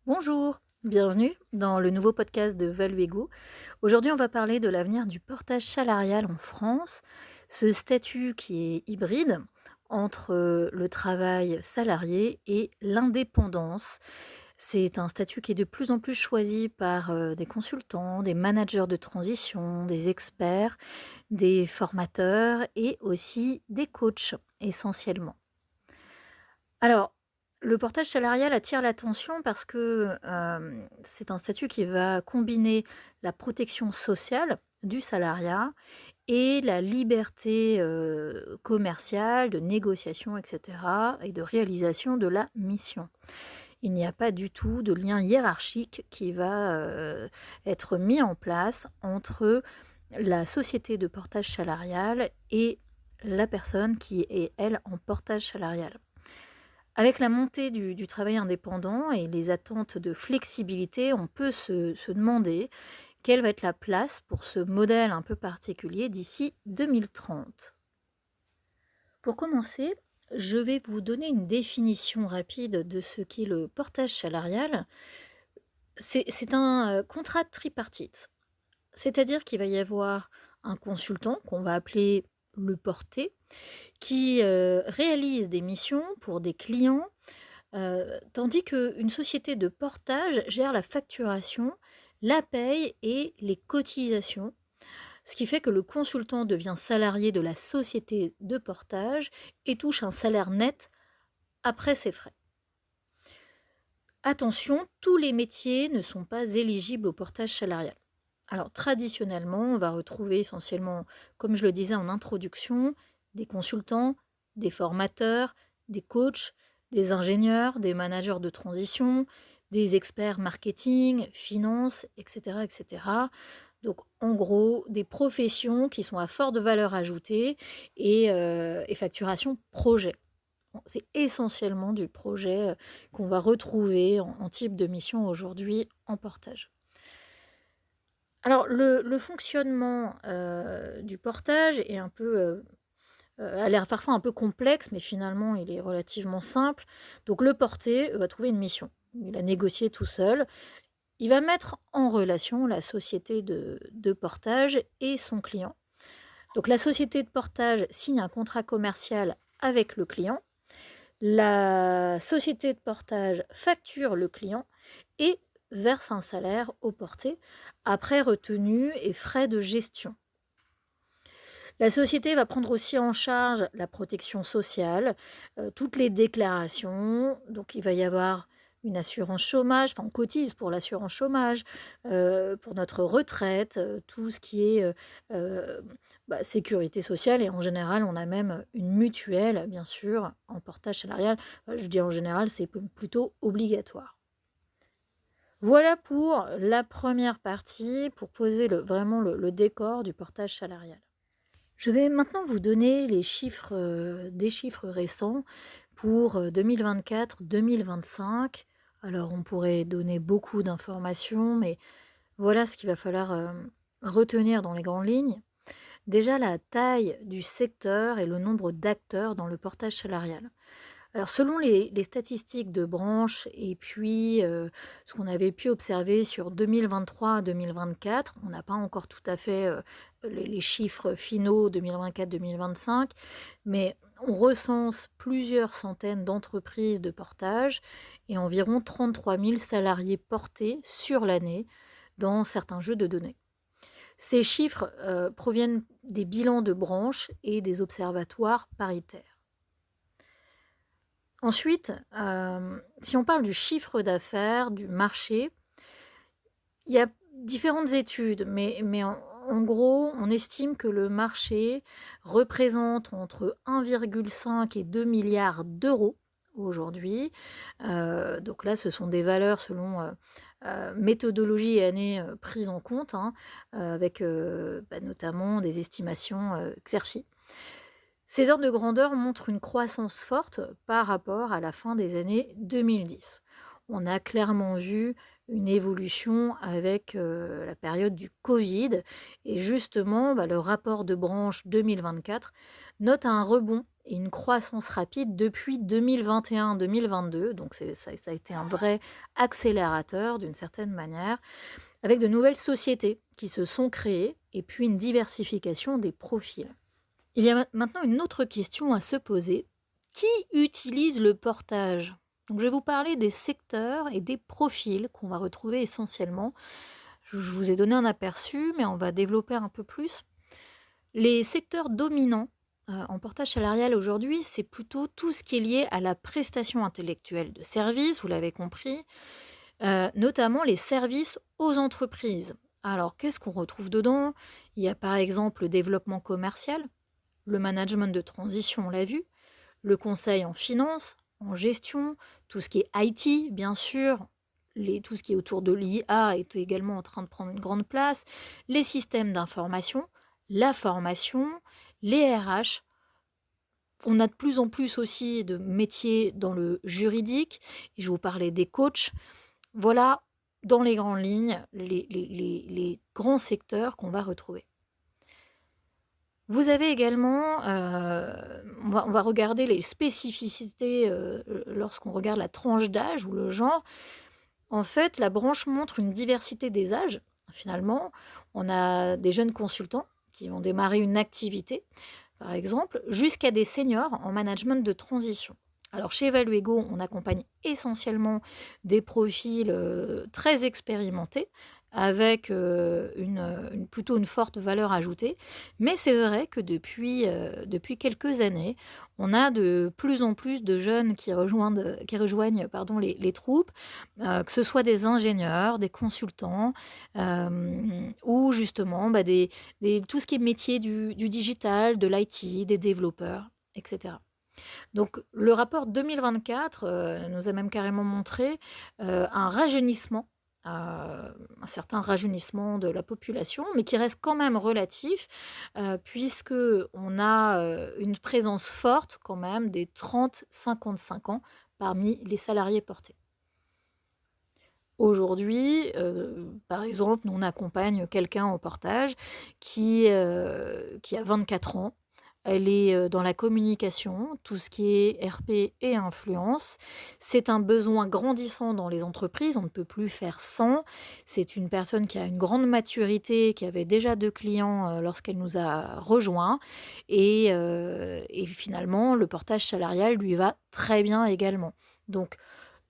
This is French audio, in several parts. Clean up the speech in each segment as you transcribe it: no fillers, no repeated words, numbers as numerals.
Bonjour, bienvenue dans le nouveau podcast de Valvego. Aujourd'hui, on va parler de l'avenir du portage salarial en France, ce statut qui est hybride entre le travail salarié et l'indépendance. C'est un statut qui est de plus en plus choisi par des consultants, des managers de transition, des experts, des formateurs et aussi des coachs essentiellement. Alors, le portage salarial attire l'attention parce que, c'est un statut qui va combiner la protection sociale du salariat et la liberté, commerciale, de négociation et cetera et de réalisation de la mission. Il n'y a pas du tout de lien hiérarchique qui va, être mis en place entre la société de portage salarial et la personne qui est, elle, en portage salarial. Avec la montée du travail indépendant et les attentes de flexibilité, on peut se demander quelle va être la place pour ce modèle un peu particulier d'ici 2030. Pour commencer, je vais vous donner une définition rapide de ce qu'est le portage salarial. C'est un contrat tripartite, c'est-à-dire qu'il va y avoir un consultant qu'on va appeler le porté, qui réalise des missions pour des clients. Tandis qu'une société de portage gère la facturation, la paye et les cotisations, ce qui fait que le consultant devient salarié de la société de portage et touche un salaire net après ses frais. Attention, tous les métiers ne sont pas éligibles au portage salarial. Alors traditionnellement, on va retrouver essentiellement, comme je le disais en introduction, des consultants, des formateurs, des coachs, des ingénieurs, des managers de transition, des experts marketing, finance, etc., etc. Donc en gros, des professions qui sont à forte valeur ajoutée et facturation projet. Bon, c'est essentiellement du projet qu'on va retrouver en type de mission aujourd'hui en portage. Alors le fonctionnement, du portage est un peu, a l'air parfois un peu complexe, mais finalement il est relativement simple. Donc le porté va trouver une mission. Il a négocié tout seul. Il va mettre en relation la société de portage et son client. Donc la société de portage signe un contrat commercial avec le client. La société de portage facture le client et verse un salaire au porté, après retenue et frais de gestion. La société va prendre aussi en charge la protection sociale, toutes les déclarations. Donc il va y avoir une assurance chômage, enfin on cotise pour l'assurance chômage, pour notre retraite, tout ce qui est, sécurité sociale et en général, on a même une mutuelle, bien sûr, en portage salarial. Je dis en général, c'est plutôt obligatoire. Voilà pour la première partie, pour poser vraiment le décor du portage salarial. Je vais maintenant vous donner les chiffres, des chiffres récents pour, 2024-2025. Alors on pourrait donner beaucoup d'informations, mais voilà ce qu'il va falloir, retenir dans les grandes lignes. Déjà la taille du secteur et le nombre d'acteurs dans le portage salarial. Alors selon les statistiques de branche et puis, ce qu'on avait pu observer sur 2023 à 2024, on n'a pas encore tout à fait, les chiffres finaux 2024-2025, mais on recense plusieurs centaines d'entreprises de portage et environ 33 000 salariés portés sur l'année dans certains jeux de données. Ces chiffres, proviennent des bilans de branches et des observatoires paritaires. Ensuite, si on parle du chiffre d'affaires, du marché, il y a différentes études, mais en gros, on estime que le marché représente entre 1,5 et 2 milliards d'euros aujourd'hui. Donc là, ce sont des valeurs selon, méthodologie et années, prises en compte, hein, avec, notamment des estimations, Xerfi. Ces ordres de grandeur montrent une croissance forte par rapport à la fin des années 2010. on a clairement vu une évolution avec, la période du covid et justement, le rapport de branche 2024 note un rebond et une croissance rapide depuis 2021-2022, donc ça a été un vrai accélérateur d'une certaine manière, avec de nouvelles sociétés qui se sont créées et puis une diversification des profils. Il y a maintenant une autre question à se poser. Qui utilise le portage? Donc je vais vous parler des secteurs et des profils qu'on va retrouver essentiellement. Je vous ai donné un aperçu, mais on va développer un peu plus. Les secteurs dominants en portage salarial aujourd'hui, c'est plutôt tout ce qui est lié à la prestation intellectuelle de services, vous l'avez compris, notamment les services aux entreprises. Alors qu'est-ce qu'on retrouve dedans? Il y a par exemple le développement commercial, le management de transition, on l'a vu, le conseil en finance, en gestion, tout ce qui est IT, bien sûr, tout ce qui est autour de l'IA est également en train de prendre une grande place, les systèmes d'information, la formation, les RH. On a de plus en plus aussi de métiers dans le juridique, et je vous parlais des coachs. Voilà, dans les grandes lignes, les grands secteurs qu'on va retrouver. Vous avez également, on va regarder les spécificités, lorsqu'on regarde la tranche d'âge ou le genre. En fait, la branche montre une diversité des âges, finalement. On a des jeunes consultants qui vont démarrer une activité, par exemple, jusqu'à des seniors en management de transition. Alors chez Evaluego, on accompagne essentiellement des profils, très expérimentés avec, plutôt une forte valeur ajoutée. Mais c'est vrai que depuis quelques années, on a de plus en plus de jeunes qui rejoignent pardon, les troupes, que ce soit des ingénieurs, des consultants, ou justement, tout ce qui est métier du digital, de l'IT, des développeurs, etc. Donc le rapport 2024 nous a même carrément montré un rajeunissement, un certain rajeunissement de la population, mais qui reste quand même relatif, puisque on a une présence forte quand même des 30-55 ans parmi les salariés portés. Aujourd'hui, par exemple, nous on accompagne quelqu'un au portage qui a 24 ans. Elle est, dans la communication, tout ce qui est RP et influence. C'est un besoin grandissant dans les entreprises, on ne peut plus faire sans. C'est une personne qui a une grande maturité, qui avait déjà 2 clients, lorsqu'elle nous a rejoints et finalement le portage salarial lui va très bien également. Donc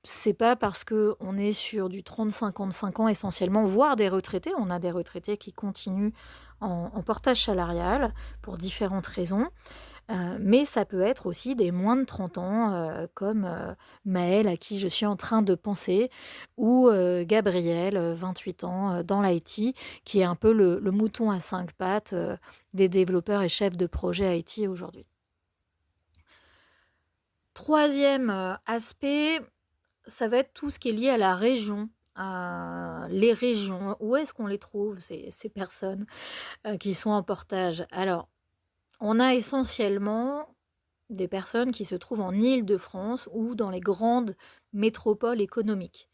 c'est pas parce qu'on est sur du 30-55 ans essentiellement, voire des retraités. On a des retraités qui continuent en portage salarial pour différentes raisons. Mais ça peut être aussi des moins de 30 ans, comme, Maëlle à qui je suis en train de penser ou, Gabriel, 28 ans, dans l'IT, qui est un peu le mouton à 5 pattes, des développeurs et chefs de projet IT aujourd'hui. Troisième aspect, ça va être tout ce qui est lié à la région, les régions. Où est-ce qu'on les trouve ces personnes, qui sont en portage? Alors, on a essentiellement des personnes qui se trouvent en Île-de-France ou dans les grandes métropoles économiques.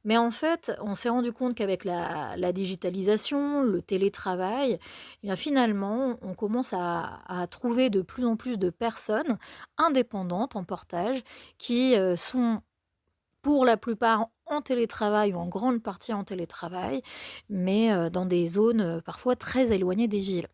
Mais en fait, on s'est rendu compte qu'avec la digitalisation, le télétravail, eh bien finalement, on commence à trouver de plus en plus de personnes indépendantes en portage qui, sont pour la plupart en télétravail ou en grande partie en télétravail, mais dans des zones, parfois très éloignées des villes.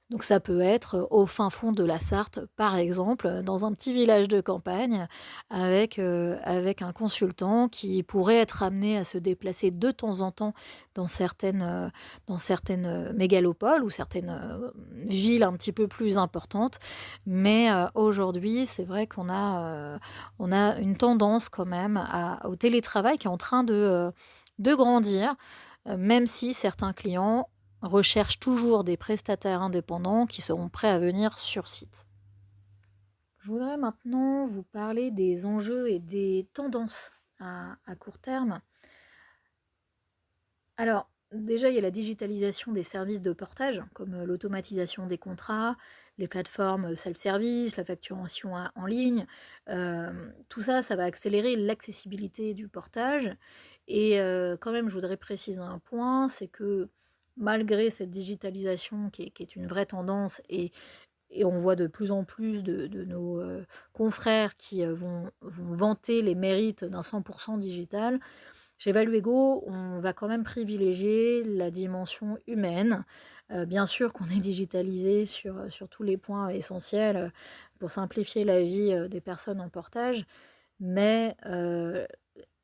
Donc ça peut être, au fin fond de la Sarthe, par exemple, dans un petit village de campagne avec un consultant qui pourrait être amené à se déplacer de temps en temps dans certaines mégalopoles ou certaines, villes un petit peu plus importantes. Mais, aujourd'hui, c'est vrai qu'on a une tendance quand même au télétravail qui est en train de grandir, même si certains clients recherche toujours des prestataires indépendants qui seront prêts à venir sur site. Je voudrais maintenant vous parler des enjeux et des tendances à court terme. Alors, déjà, il y a la digitalisation des services de portage, comme l'automatisation des contrats, les plateformes self-service, la facturation en ligne. Tout ça, ça va accélérer l'accessibilité du portage. Et quand même, je voudrais préciser un point, c'est que malgré cette digitalisation qui est une vraie tendance, et on voit de plus en plus de nos confrères qui vont vanter les mérites d'un 100% digital, chez Valuego, on va quand même privilégier la dimension humaine. Bien sûr qu'on est digitalisé sur tous les points essentiels, pour simplifier la vie, des personnes en portage, mais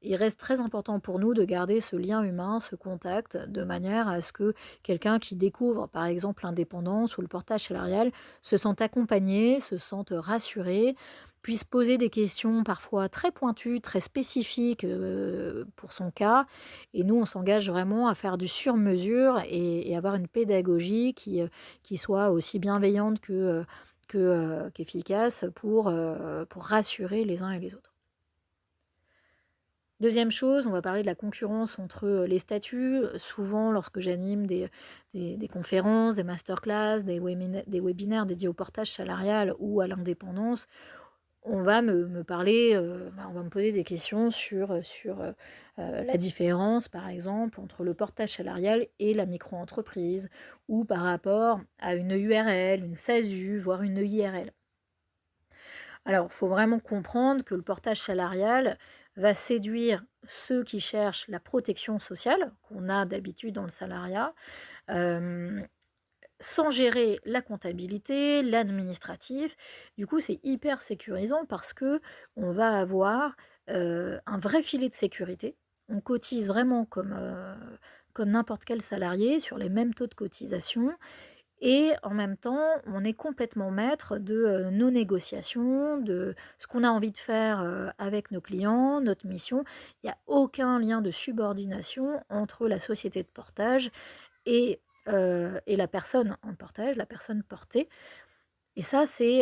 il reste très important pour nous de garder ce lien humain, ce contact, de manière à ce que quelqu'un qui découvre, par exemple, l'indépendance ou le portage salarial, se sente accompagné, se sente rassuré, puisse poser des questions parfois très pointues, très spécifiques pour son cas. Et nous, on s'engage vraiment à faire du sur-mesure et avoir une pédagogie qui soit aussi bienveillante qu'efficace pour rassurer les uns et les autres. Deuxième chose, on va parler de la concurrence entre les statuts. Souvent, lorsque j'anime des conférences, des masterclass, des webinaires dédiés au portage salarial ou à l'indépendance, on va me parler, on va me poser des questions sur la différence, par exemple, entre le portage salarial et la micro-entreprise, ou par rapport à une URL, une SASU, voire une EIRL. Alors, il faut vraiment comprendre que le portage salarial va séduire ceux qui cherchent la protection sociale, qu'on a d'habitude dans le salariat, euh, sans gérer la comptabilité, l'administratif. Du coup, c'est hyper sécurisant parce que on va avoir un vrai filet de sécurité. On cotise vraiment comme n'importe quel salarié sur les mêmes taux de cotisation. Et en même temps, on est complètement maître de nos négociations, de ce qu'on a envie de faire avec nos clients, notre mission. Il n'y a aucun lien de subordination entre la société de portage et la personne en portage, la personne portée. Et ça, c'est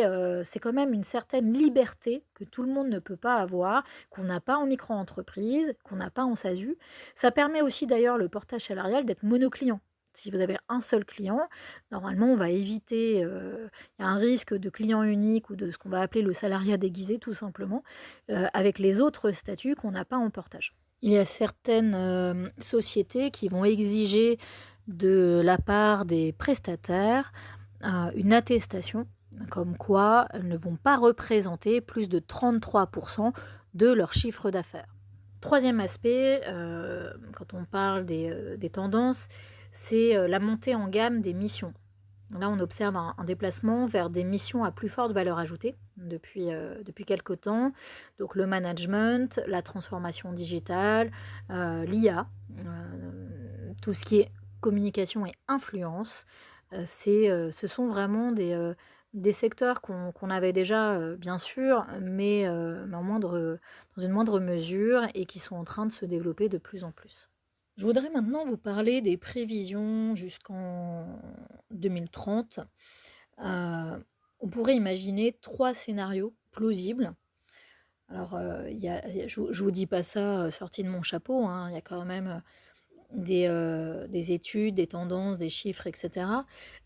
quand même une certaine liberté que tout le monde ne peut pas avoir, qu'on n'a pas en micro-entreprise, qu'on n'a pas en SASU. Ça permet aussi d'ailleurs le portage salarial d'être monoclient. Si vous avez un seul client, normalement, on va éviter, il y a un risque de client unique ou de ce qu'on va appeler le salariat déguisé, tout simplement, avec les autres statuts qu'on n'a pas en portage. Il y a certaines sociétés qui vont exiger de la part des prestataires une attestation comme quoi elles ne vont pas représenter plus de 33% de leur chiffre d'affaires. Troisième aspect, quand on parle des tendances, c'est la montée en gamme des missions. Là, on observe un déplacement vers des missions à plus forte valeur ajoutée depuis quelque temps. Donc le management, la transformation digitale, l'IA, tout ce qui est communication et influence. Ce sont vraiment des secteurs qu'on avait déjà, bien sûr, mais dans une moindre mesure et qui sont en train de se développer de plus en plus. Je voudrais maintenant vous parler des prévisions jusqu'en 2030. Euh, on pourrait imaginer 3 scénarios plausibles. Alors, je ne vous dis pas ça sorti de mon chapeau, hein, il y a quand même des études, des tendances, des chiffres, etc.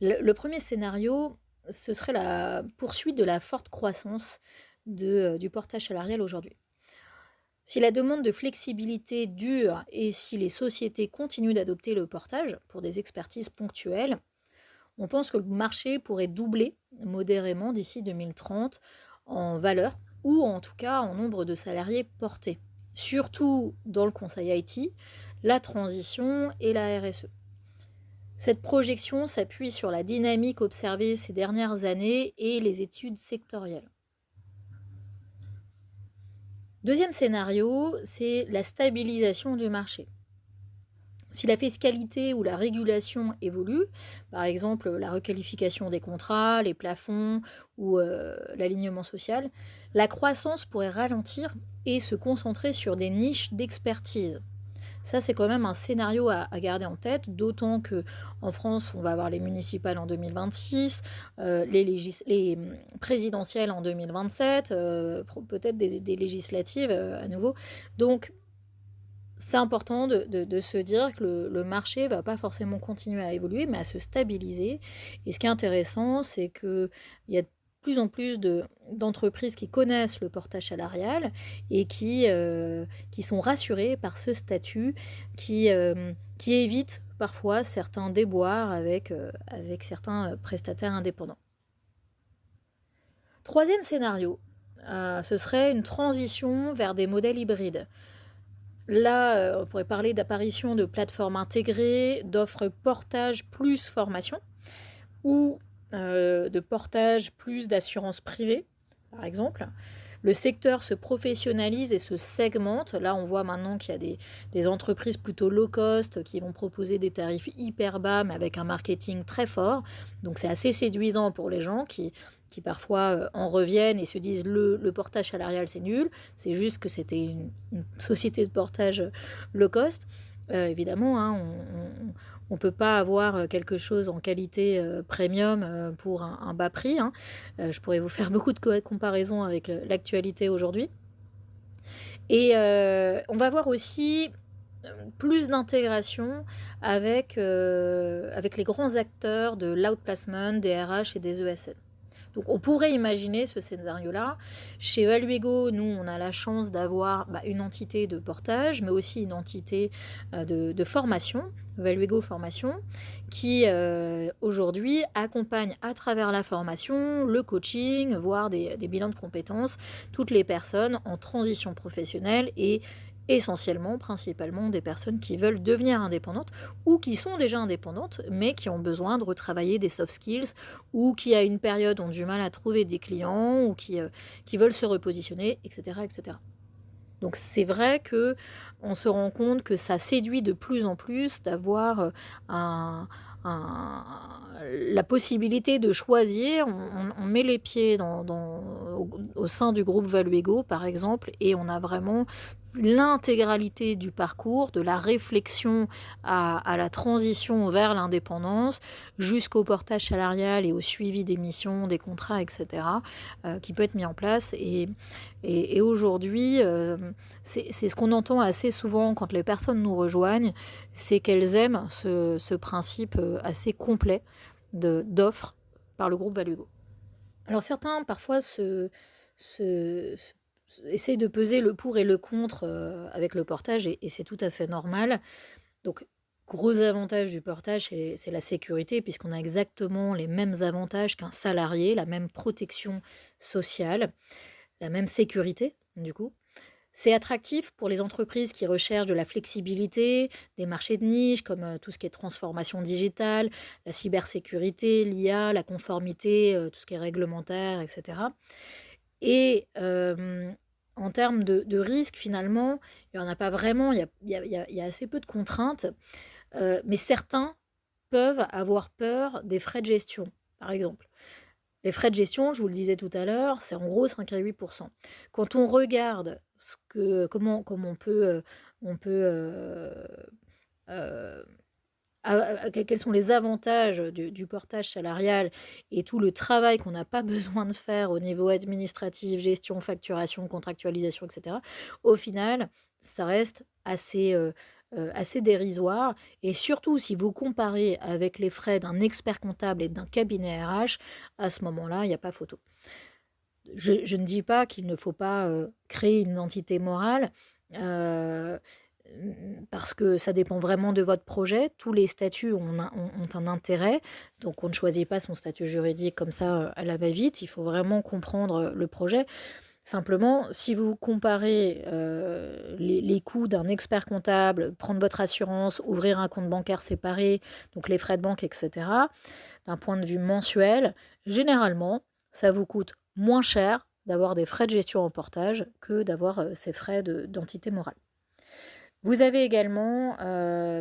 Le premier scénario, ce serait la poursuite de la forte croissance du portage salarial aujourd'hui. Si la demande de flexibilité dure et si les sociétés continuent d'adopter le portage pour des expertises ponctuelles, on pense que le marché pourrait doubler modérément d'ici 2030 en valeur ou en tout cas en nombre de salariés portés, surtout dans le conseil IT, la transition et la RSE. Cette projection s'appuie sur la dynamique observée ces dernières années et les études sectorielles. Deuxième scénario, c'est la stabilisation du marché. Si la fiscalité ou la régulation évolue, par exemple la requalification des contrats, les plafonds ou l'alignement social, la croissance pourrait ralentir et se concentrer sur des niches d'expertise. Ça, c'est quand même un scénario à garder en tête, d'autant qu'en France, on va avoir les municipales en 2026, les présidentielles en 2027, peut-être des législatives à nouveau. Donc, c'est important de se dire que le marché va pas forcément continuer à évoluer, mais à se stabiliser. Et ce qui est intéressant, c'est qu'il y a de plus en plus d'entreprises qui connaissent le portage salarial et qui sont rassurées par ce statut qui évite parfois certains déboires avec certains prestataires indépendants. Troisième scénario, ce serait une transition vers des modèles hybrides. Là, on pourrait parler d'apparition de plateformes intégrées, d'offres portage plus formation ou de portage plus d'assurance privée, par exemple. Le secteur se professionnalise et se segmente. Là, on voit maintenant qu'il y a des entreprises plutôt low cost qui vont proposer des tarifs hyper bas, mais avec un marketing très fort. Donc, c'est assez séduisant pour les gens qui parfois en reviennent et se disent le portage salarial, c'est nul. C'est juste que c'était une société de portage low cost. Évidemment, hein, on ne peut pas avoir quelque chose en qualité premium pour un bas prix, hein. Je pourrais vous faire beaucoup de comparaisons avec l'actualité aujourd'hui. Et on va voir aussi plus d'intégration avec les grands acteurs de l'outplacement, des RH et des ESN. Donc on pourrait imaginer ce scénario-là. Chez Valuego, nous, on a la chance d'avoir une entité de portage, mais aussi une entité de formation, Valuego Formation, qui aujourd'hui accompagne à travers la formation, le coaching, voire des bilans de compétences, toutes les personnes en transition professionnelle et essentiellement, principalement des personnes qui veulent devenir indépendantes ou qui sont déjà indépendantes, mais qui ont besoin de retravailler des soft skills ou qui, à une période, ont du mal à trouver des clients ou qui veulent se repositionner, etc., etc. Donc c'est vrai que on se rend compte que ça séduit de plus en plus d'avoir un, un- la possibilité de choisir. On met les pieds au sein du groupe Valuego, par exemple, et on a vraiment l'intégralité du parcours, de la réflexion à la transition vers l'indépendance, jusqu'au portage salarial et au suivi des missions, des contrats, etc., qui peut être mis en place. Et aujourd'hui, c'est ce qu'on entend assez souvent quand les personnes nous rejoignent, c'est qu'elles aiment ce principe assez complet d'offre par le groupe Valuego. Alors certains, parfois, essayent de peser le pour et le contre avec le portage, et c'est tout à fait normal. Donc, gros avantage du portage, c'est la sécurité, puisqu'on a exactement les mêmes avantages qu'un salarié, la même protection sociale, la même sécurité, du coup. C'est attractif pour les entreprises qui recherchent de la flexibilité, des marchés de niche comme tout ce qui est transformation digitale, la cybersécurité, l'IA, la conformité, tout ce qui est réglementaire, etc. Et en termes de risques, finalement, il n'y en a pas vraiment, il y a assez peu de contraintes, mais certains peuvent avoir peur des frais de gestion, par exemple. Les frais de gestion, je vous le disais tout à l'heure, c'est en gros 5 à 8. Quand on regarde comment euh, quels sont les avantages du portage salarial et tout le travail qu'on n'a pas besoin de faire au niveau administratif, gestion, facturation, contractualisation, etc., au final, ça reste assez dérisoire. Et surtout, si vous comparez avec les frais d'un expert comptable et d'un cabinet RH, à ce moment-là, il n'y a pas photo. Je ne dis pas qu'il ne faut pas créer une entité morale, euh, parce que ça dépend vraiment de votre projet. Tous les statuts ont un intérêt, donc on ne choisit pas son statut juridique comme ça à la va-vite. Il faut vraiment comprendre le projet. Simplement, si vous comparez les coûts d'un expert comptable, prendre votre assurance, ouvrir un compte bancaire séparé, donc les frais de banque, etc., d'un point de vue mensuel, généralement, ça vous coûte moins cher d'avoir des frais de gestion en portage que d'avoir ces frais d'entité morale. Vous avez également,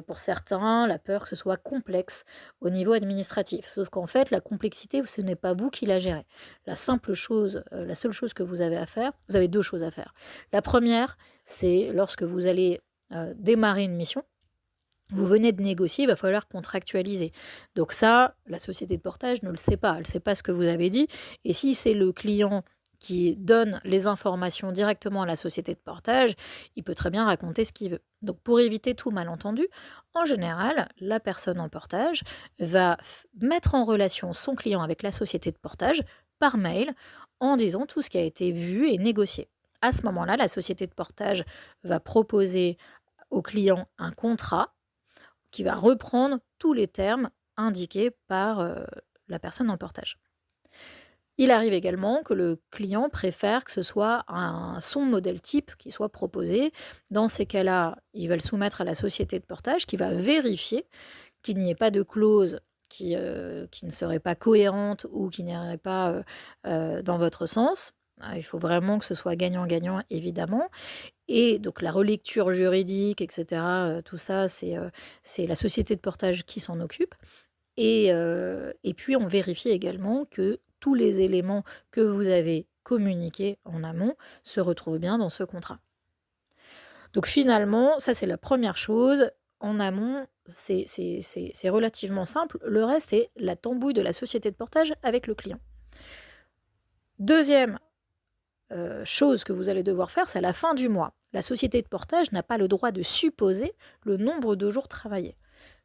pour certains, la peur que ce soit complexe au niveau administratif. Sauf qu'en fait, la complexité, ce n'est pas vous qui la gérez. La seule chose que vous avez à faire, vous avez deux choses à faire. La première, c'est lorsque vous allez démarrer une mission, vous venez de négocier, il va falloir contractualiser. Donc ça, la société de portage ne le sait pas. Elle ne sait pas ce que vous avez dit. Et si c'est le client qui donne les informations directement à la société de portage, il peut très bien raconter ce qu'il veut. Donc pour éviter tout malentendu, en général, la personne en portage va mettre en relation son client avec la société de portage par mail en disant tout ce qui a été vu et négocié. À ce moment-là, la société de portage va proposer au client un contrat qui va reprendre tous les termes indiqués par la personne en portage. Il arrive également que le client préfère que ce soit son modèle type qui soit proposé. Dans ces cas-là, il va le soumettre à la société de portage qui va vérifier qu'il n'y ait pas de clause qui ne serait pas cohérente ou qui n'irait pas dans votre sens. Il faut vraiment que ce soit gagnant-gagnant, évidemment. Et donc la relecture juridique, etc., tout ça, c'est la société de portage qui s'en occupe. Et puis on vérifie également que tous les éléments que vous avez communiqués en amont se retrouvent bien dans ce contrat. Donc finalement, ça c'est la première chose. En amont, c'est relativement simple. Le reste est la tambouille de la société de portage avec le client. Deuxième chose que vous allez devoir faire, c'est à la fin du mois. La société de portage n'a pas le droit de supposer le nombre de jours travaillés.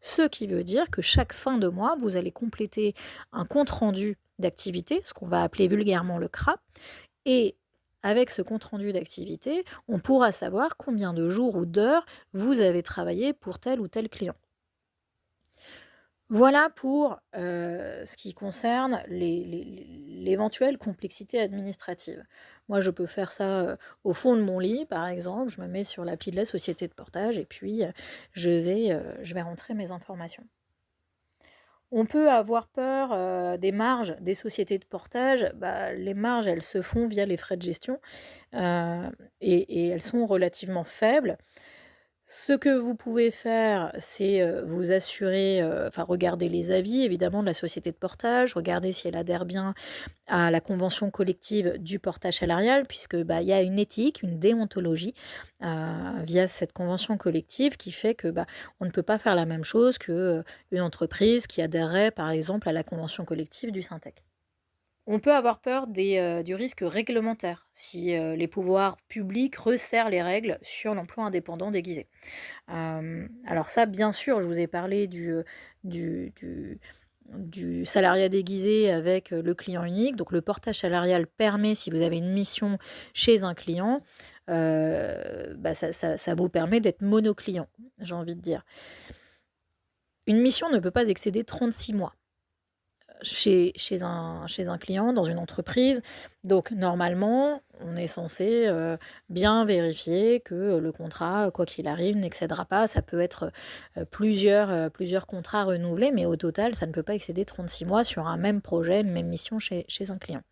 Ce qui veut dire que chaque fin de mois, vous allez compléter un compte-rendu d'activité, ce qu'on va appeler vulgairement le CRA, et avec ce compte-rendu d'activité, on pourra savoir combien de jours ou d'heures vous avez travaillé pour tel ou tel client. Voilà pour ce qui concerne l'éventuelle complexité administrative. Moi, je peux faire ça au fond de mon lit, par exemple. Je me mets sur l'appli de la société de portage et puis je vais rentrer mes informations. On peut avoir peur des marges des sociétés de portage. Les marges, elles se font via les frais de gestion et elles sont relativement faibles. Ce que vous pouvez faire, c'est vous assurer, regarder les avis évidemment de la société de portage, regarder si elle adhère bien à la convention collective du portage salarial, puisque il y a une éthique, une déontologie via cette convention collective qui fait que on ne peut pas faire la même chose qu'une entreprise qui adhérerait par exemple à la convention collective du Syntec. On peut avoir peur du risque réglementaire si les pouvoirs publics resserrent les règles sur l'emploi indépendant déguisé. Alors ça, bien sûr, je vous ai parlé du, du, du salariat déguisé avec le client unique. Donc le portage salarial permet, si vous avez une mission chez un client, ça vous permet d'être monoclient, j'ai envie de dire. Une mission ne peut pas excéder 36 mois chez un client, dans une entreprise. Donc normalement, on est censé bien vérifier que le contrat, quoi qu'il arrive, n'excédera pas. Ça peut être plusieurs contrats renouvelés, mais au total, ça ne peut pas excéder 36 mois sur un même projet, une même mission chez un client.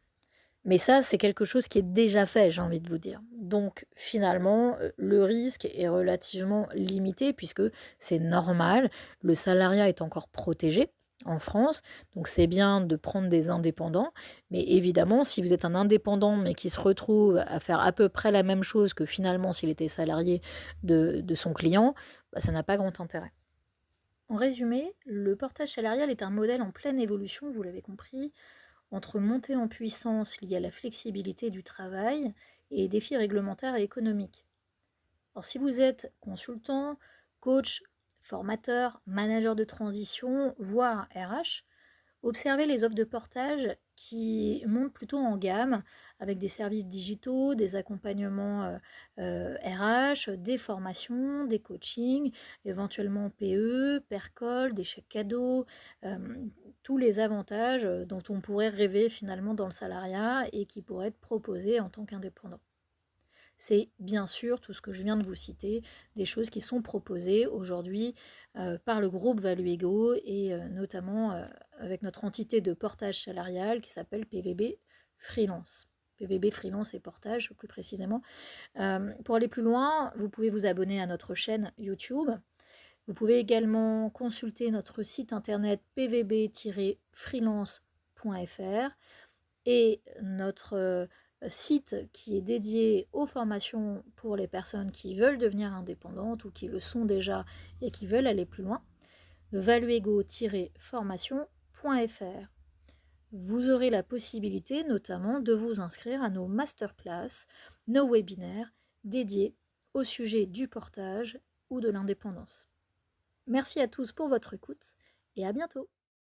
Mais ça, c'est quelque chose qui est déjà fait, j'ai envie de vous dire. Donc finalement, le risque est relativement limité puisque c'est normal, le salariat est encore protégé en France, donc c'est bien de prendre des indépendants. Mais évidemment, si vous êtes un indépendant mais qui se retrouve à faire à peu près la même chose que finalement s'il était salarié de son client, ça n'a pas grand intérêt. En résumé, le portage salarial est un modèle en pleine évolution, vous l'avez compris, entre montée en puissance liée à la flexibilité du travail et défis réglementaires et économiques. Alors, si vous êtes consultant, coach, formateur, manager de transition, voire RH, observez les offres de portage qui montent plutôt en gamme avec des services digitaux, des accompagnements RH, des formations, des coachings, éventuellement PE, Percol, des chèques cadeaux, euh, tous les avantages dont on pourrait rêver finalement dans le salariat et qui pourraient être proposés en tant qu'indépendant. C'est bien sûr tout ce que je viens de vous citer, des choses qui sont proposées aujourd'hui par le groupe Valuego et notamment avec notre entité de portage salarial qui s'appelle PVB Freelance. PVB Freelance et Portage plus précisément. Pour aller plus loin, vous pouvez vous abonner à notre chaîne YouTube. Vous pouvez également consulter notre site internet pvb-freelance.fr et notre site qui est dédié aux formations pour les personnes qui veulent devenir indépendantes ou qui le sont déjà et qui veulent aller plus loin, valuego-formation.fr. vous aurez la possibilité notamment de vous inscrire à nos masterclass, nos webinaires dédiés au sujet du portage ou de l'indépendance. Merci à tous pour votre écoute et à bientôt.